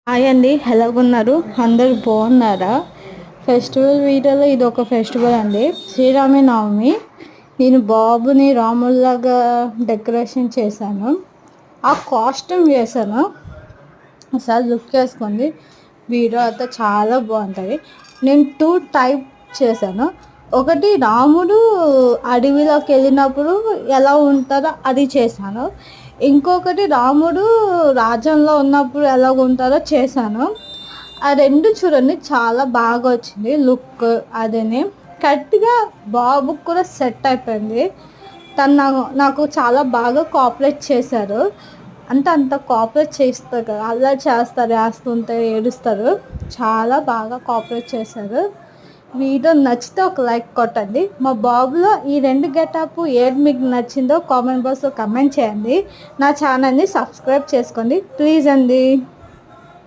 Hi అండి, ఎలాగున్నారు? అందరు బాగున్నారా? ఫెస్టివల్ వీడియోలో ఇది ఒక ఫెస్టివల్ అండి, శ్రీరామనవమి. నేను బాబుని రాముల్లాగా డెకరేషన్ చేశాను, ఆ కాస్ట్యూమ్ వేసాను. ఒకసారి లుక్ వేసుకోండి, వీడియో అయితే చాలా బాగుంటుంది. నేను 2 టైప్ చేశాను. ఒకటి రాముడు అడవిలోకి వెళ్ళినప్పుడు ఎలా ఉంటారో అది చేశాను. ఇంకొకటి రాముడు రాజ్యంలో ఉన్నప్పుడు ఎలా ఉంటారో చేశాను. ఆ రెండు చూడండి, చాలా బాగా వచ్చింది లుక్. అదేనే కరెక్ట్గా బాబుకి కూడా సెట్ అయిపోయింది. తను నాకు చాలా బాగా కోఆపరేట్ చేశారు. అంత కోఆపరేట్ చేస్తారు కదా, అలా చేస్తారు, వేస్తుంటే ఏడుస్తారు. చాలా బాగా కోఆపరేట్ చేశారు. వీడియో నచ్చితే ఒక లైక్ కొట్టండి. మా బాబులో ఈ 2 గెటప్ ఏది మీకు నచ్చిందో కామెంట్ బాక్స్లో కమెంట్ చేయండి. నా ఛానల్ని సబ్స్క్రైబ్ చేసుకోండి ప్లీజ్ అండి.